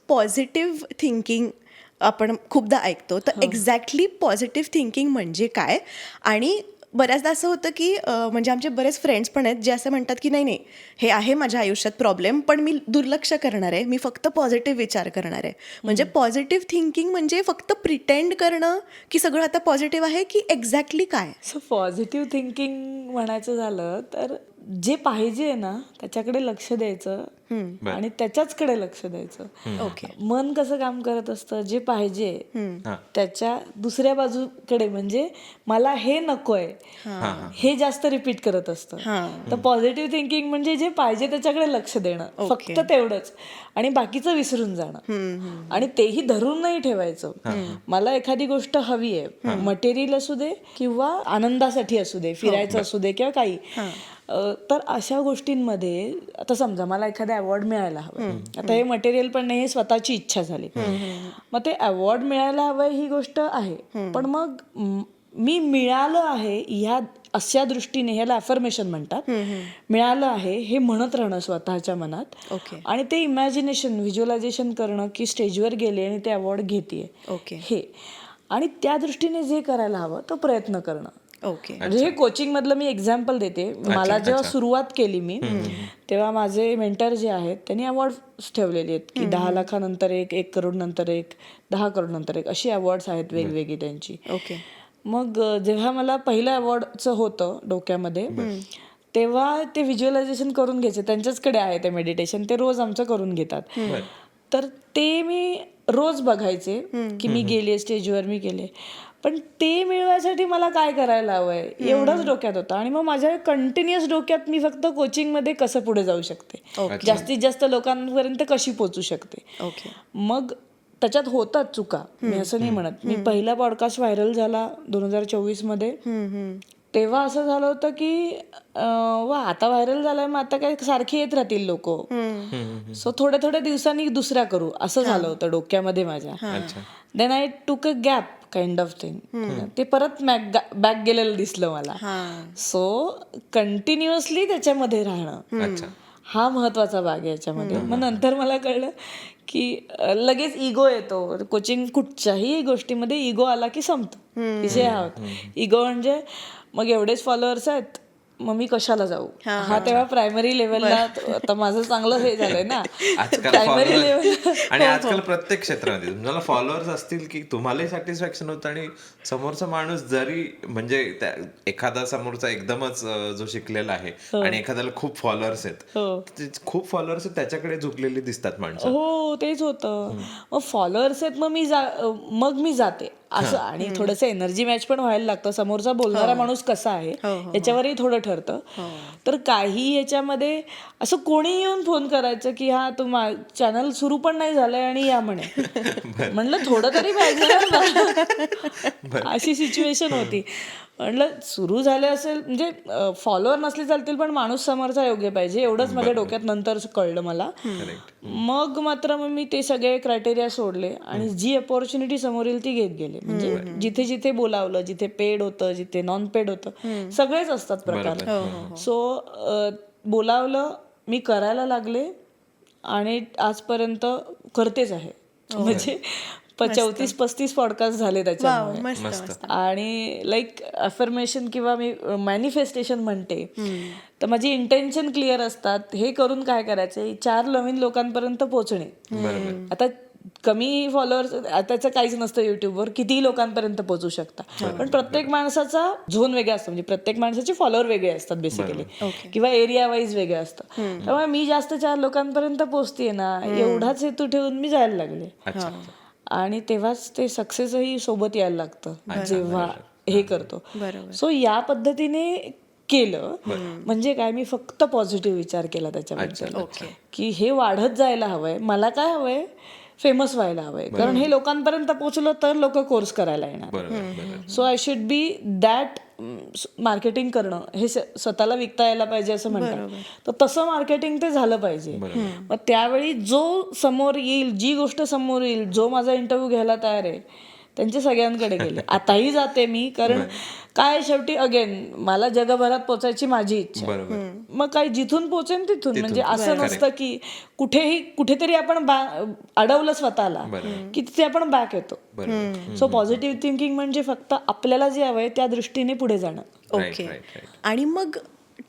Positive thinking आपण खूपदा ऐकतो, तर एक्झॅक्टली पॉझिटिव्ह थिंकिंग म्हणजे काय? आणि बऱ्याचदा असं होतं की म्हणजे आमचे बरेच फ्रेंड्स पण आहेत जे असं म्हणतात की नाही नाही, हे आहे माझ्या आयुष्यात प्रॉब्लेम, पण मी दुर्लक्ष करणार आहे, मी फक्त पॉझिटिव्ह विचार करणार आहे. म्हणजे पॉझिटिव्ह थिंकिंग म्हणजे फक्त प्रिटेंड करणं की सगळं आता पॉझिटिव्ह आहे, की एक्झॅक्टली काय? सो पॉझिटिव्ह थिंकिंग म्हणायचं झालं तर जे पाहिजे ना त्याच्याकडे लक्ष द्यायचं आणि त्याच्याचकडे लक्ष द्यायचं. ओके. मन कसं काम करत असतं, जे पाहिजे त्याच्या दुसऱ्या बाजूकडे, म्हणजे मला हे नकोय हे जास्त रिपीट करत असतं. तर पॉझिटिव्ह थिंकिंग म्हणजे जे पाहिजे त्याच्याकडे लक्ष देणं, फक्त तेवढंच, आणि बाकीचं विसरून जाणं. आणि तेही धरून नाही ठेवायचं. मला एखादी गोष्ट हवी आहे, मटेरियल असू दे किंवा आनंदासाठी असू दे, फिरायचं असू दे किंवा काही, तर अशा गोष्टींमध्ये आता समजा मला एखादा अवॉर्ड मिळायला हवं, आता हे मटेरियल पण नाही, स्वतःची इच्छा झाली, मग ते अवॉर्ड मिळायला हवंय ही गोष्ट आहे, पण मग मी मिळालं आहे ह्या अशा दृष्टीने, ह्याला अफर्मेशन म्हणतात, मिळालं आहे हे म्हणत राहणं स्वतःच्या मनात. ओके. आणि ते इमॅजिनेशन, व्हिज्युअलायझेशन करणं की स्टेजवर गेले आणि ते अवॉर्ड घेतेय, ओके. हे, आणि त्या दृष्टीने जे करायला हवं तो प्रयत्न करणं. ओके. म्हणजे हे कोचिंग मधलं मी एक्झाम्पल देते. मला जेव्हा सुरुवात केली मी, तेव्हा माझे मेंटर जे आहेत त्यांनी अवॉर्ड्स ठेवलेले आहेत की 10 लाखानंतर एक, 1 करोड नंतर एक, 10 करोड नंतर एक, अशी अवॉर्ड्स आहेत वेगवेगळी त्यांची. ओके. मग जेव्हा मला पहिलं अवॉर्डचं होतं डोक्यामध्ये, तेव्हा ते व्हिज्युअलायझेशन करून घ्यायचे, त्यांच्याचकडे आहे ते मेडिटेशन, ते रोज आमचं करून घेतात. तर ते मी रोज बघायचे की मी गेले स्टेजवर, मी गेले, पण ते मिळवायसाठी मला काय करायला हवंय एवढंच डोक्यात होतं. आणि मग माझ्या कंटिन्युअस डोक्यात मी फक्त कोचिंगमध्ये कसं पुढे जाऊ शकते, जास्तीत जास्त लोकांपर्यंत कशी पोचू शकते. ओके. मग त्याच्यात होतात चुका, मी असं नाही म्हणत. मी पहिला पॉडकास्ट व्हायरल झाला 2024 मध्ये, तेव्हा असं झालं होतं की वा आता व्हायरल झालाय, मग आता काय सारखे येत राहतील लोक, सो थोड्या थोड्या दिवसांनी दुसरा करू, असं झालं होतं डोक्यामध्ये माझ्या. देन आय टूक अ गॅप काइंड ऑफ थिंग, ते परत बॅक गेलेलं दिसलं मला. सो कंटिन्युअसली त्याच्यामध्ये राहणं हा महत्वाचा भाग आहे याच्यामध्ये. मग नंतर मला कळलं की लगेच इगो येतो कोचिंग, कुठच्याही गोष्टीमध्ये इगो आला की संपतो विषय. हा होता इगो, म्हणजे मग एवढेच फॉलोअर्स आहेत मग मी कशाला जाऊ, हा तेव्हा प्रायमरी लेवलला. आता माझं चांगलं हे झालंय ना प्रायमरी लेवल. आणि आजकाल प्रत्येक क्षेत्रामध्ये तुम्हाला फॉलोअर्स असतील की तुम्हालाही सॅटिस्फॅक्शन होतं, आणि समोरचा माणूस जरी म्हणजे एखादा समोरचा एकदमच जो शिकलेला आहे आणि एखाद्याला खूप फॉलोअर्स आहेत, खूप फॉलोअर्स आहेत त्याच्याकडे झुकलेली दिसतात माणसं. हो तेच होतं. मग फॉलोअर्स आहेत मग मी जाते असं. आणि थोडंसं एनर्जी मॅच पण व्हायला लागतं, समोरचा बोलणारा माणूस कसा आहे याच्यावरही थोडं ठरतं. तर काही याच्यामध्ये असं कोणी येऊन फोन करायचं की हा तू चॅनल सुरू पण नाही झालंय आणि या म्हणे, म्हणलं थोडं तरी पाहिजे, अशी सिच्युएशन होती. म्हणलं सुरू झाले असेल म्हणजे फॉलोअर नसले चालतील, पण माणूस समोरचा योग्य पाहिजे, एवढंच माझ्या डोक्यात नंतर कळलं मला. मग मात्र मग मी ते सगळे क्रायटेरिया सोडले आणि जी अपॉर्च्युनिटी समोर येईल ती घेत गेले. म्हणजे जिथे जिथे बोलावलं, जिथे पेड होतं, जिथे नॉन पेड होतं, सगळेच असतात प्रकार. सो बोलावलं, मी करायला लागले आणि आजपर्यंत करतेच आहे. म्हणजे 34-35 पॉडकास्ट झाले त्याच्यामुळे. आणि लाईक अफर्मेशन किंवा मी मॅनिफेस्टेशन म्हणते, तर माझी इंटेन्शन क्लिअर असतात. हे करून काय करायचे, 4 नवीन लोकांपर्यंत पोहोचणे. आता कमी फॉलोअर्स त्याचं काहीच नसतं, युट्यूबवर कितीही लोकांपर्यंत पोहोचू शकता, पण प्रत्येक माणसाचा झोन वेगळा असतो, म्हणजे प्रत्येक माणसाचे फॉलोअर वेगळे असतात बेसिकली, किंवा एरिया वाईज वेगळे असतं. त्यामुळे मी जास्त 4 लोकांपर्यंत पोहोचते ना, एवढाच हेतू ठेवून मी जायला लागले. आणि तेव्हाच ते सक्सेसही सोबत यायला लागतं जेव्हा हे करतो. सो या पद्धतीने केलं. म्हणजे काय, मी फक्त पॉझिटिव्ह विचार केला त्याच्याबद्दल की हे वाढत जायला हवंय, मला काय हवंय, फेमस व्हायला हवंय, कारण हे लोकांपर्यंत पोहोचलं तर लोक कोर्स करायला येणार. So I should be that. Marketing करणं हे स्वतःला विकता यायला पाहिजे असं म्हणतात, तर तसं मार्केटिंग ते झालं पाहिजे. मग त्यावेळी जो समोर येईल, जी गोष्ट समोर येईल, जो माझा इंटरव्ह्यू घ्यायला तयार आहे, त्यांच्या सगळ्यांकडे गेले. आताही जाते मी, कारण काय शेवटी अगेन मला जगभरात पोचायची माझी इच्छा. बरोबर. मग काय जिथून पोचेन तिथून. म्हणजे असं नसतं की कुठेतरी आपण अडवलं स्वतःला की तिथे आपण बॅक येतो. सो पॉझिटिव्ह थिंकिंग म्हणजे फक्त आपल्याला जे हवंय त्या दृष्टीने पुढे जाणं. ओके. आणि मग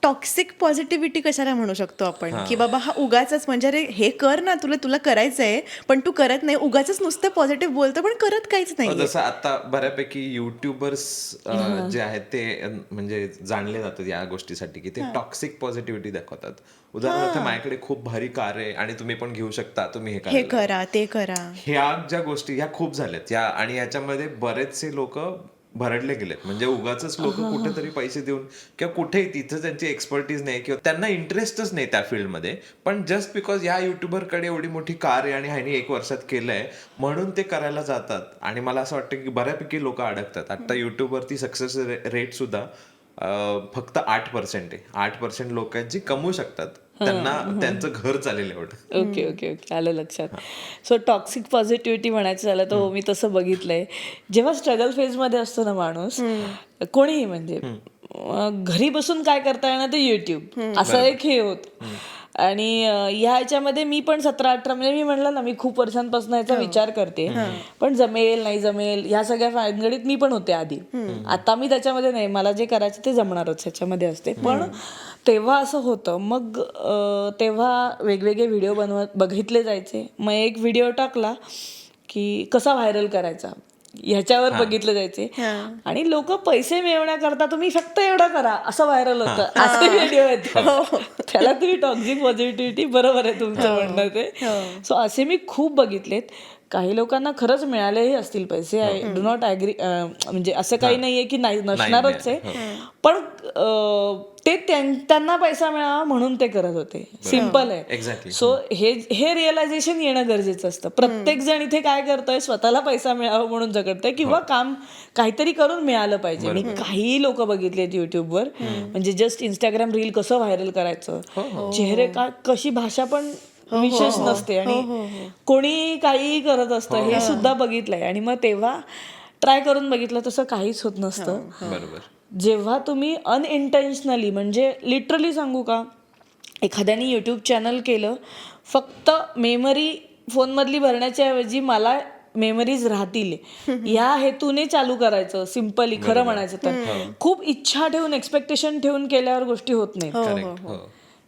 टॉक्सिक पॉझिटिव्हिटी कशाला म्हणू शकतो आपण, की बाबा हा उगाच म्हणजे अरे हे कर ना, तुला करायचंय पण तू करत नाही, उगाच नुसतं पॉझिटिव्ह बोलतो पण करत काहीच नाही. जसं आता बऱ्यापैकी युट्यूबर्स जे आहेत ते म्हणजे जाणले जातात या गोष्टीसाठी की ते टॉक्सिक पॉझिटिव्हिटी दाखवतात. उदाहरणार्थ माझ्याकडे खूप भारी कार आहे आणि तुम्ही पण घेऊ शकता, तुम्ही हे करा ते करा. ह्या ज्या गोष्टी ह्या खूप झाल्यात आणि याच्यामध्ये बरेचसे लोक भरडले गेलेत. म्हणजे उगाच लोक कुठेतरी पैसे देऊन किंवा कुठेही तिथं त्यांची एक्सपर्टीज नाही किंवा त्यांना इंटरेस्टच नाही त्या फील्डमध्ये, पण जस्ट बिकॉज या युट्यूबरकडे एवढी मोठी कार आहे आणि ह्यानी 1 वर्षात केलंय म्हणून ते करायला जातात. आणि मला असं वाटतं की बऱ्यापैकी लोक अडकतात. आता युट्यूबवरती सक्सेस रेट सुद्धा फक्त 8% आहे. 8% लोक आहेत जी कमवू शकतात, त्यांना त्यांचं घर चालेल एवढं. ओके ओके ओके, आलं लक्षात. सो टॉक्सिक पॉझिटिव्हिटी म्हणायचं झालं तर मी तसं बघितलंय, जेव्हा स्ट्रगल फेजमध्ये असतो ना माणूस, कोणीही म्हणजे घरी बसून काय करता येणार ते युट्यूब असं एक हे होत. आणि ह्याच्यामध्ये मी पण 17-18 म्हणजे मी म्हणलं ना मी खूप वर्षांपासून याचा विचार करते, पण जमेल नाही जमेल ह्या सगळ्या भानगडीत मी पण होते आधी. आता मी त्याच्यामध्ये नाही, मला जे करायचं ते जमणारच ह्याच्यामध्ये असते. पण तेव्हा असं होतं. मग तेव्हा वेगवेगळे व्हिडिओ बघितले जायचे. मग एक व्हिडिओ टाकला की कसा व्हायरल करायचा ह्याच्यावर बघितले जायचे. आणि लोक पैसे मिळवण्याकरता तुम्ही फक्त एवढं करा असं व्हायरल होतं, असे व्हिडिओ येतात. त्याला तुम्ही टॉक्सिक पॉझिटिव्हिटी, बरोबर आहे तुमचं म्हणणं ते. सो असे मी खूप बघितलेत. काही लोकांना खरंच मिळालेही असतील पैसे, आय डू नॉट ॲग्री, म्हणजे असं काही नाहीये की नाही नसणारच आहे, पण ते त्यांना पैसा मिळावा म्हणून ते करत होते. सिम्पल आहे. सो हे रिअलायझेशन येणं गरजेचं असतं. प्रत्येक जण इथे काय करतोय, स्वतःला पैसा मिळावा म्हणून जगतोय किंवा काम काहीतरी करून मिळालं पाहिजे. मी काही लोक बघितलेत युट्यूबवर, म्हणजे जस्ट इंस्टाग्राम रील कसं व्हायरल करायचं, चेहरे कशी भाषा पण विशेष नसते आणि कोणी काहीही करत असतं, हे सुद्धा बघितलंय. आणि मग तेव्हा ट्राय करून बघितलं, तसं काहीच होत नसतं. बरोबर. जेव्हा तुम्ही अनइंटेन्शनली, म्हणजे लिटरली सांगू का, एखाद्याने यूट्यूब चॅनल केलं फक्त मेमरी फोनमधली भरण्याच्या ऐवजी मला मेमरीज राहतील या हेतूने चालू करायचं, सिम्पली खरं म्हणायचं तर. खूप इच्छा ठेवून, एक्सपेक्टेशन ठेवून केल्यावर गोष्टी होत नाहीत,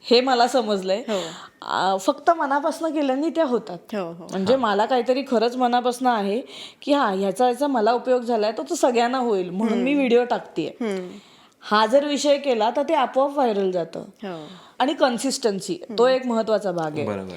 हे मला समजलंय. फक्त मनापासून केल्याने त्या होतात. म्हणजे मला काहीतरी खरंच मनापासून आहे की ह्याचा मला उपयोग झालाय, तो सगळ्यांना होईल म्हणून मी व्हिडिओ टाकतेय, हा जर विषय केला तर ते आपोआप व्हायरल जातं. आणि कन्सिस्टन्सी तो एक महत्वाचा भाग आहे.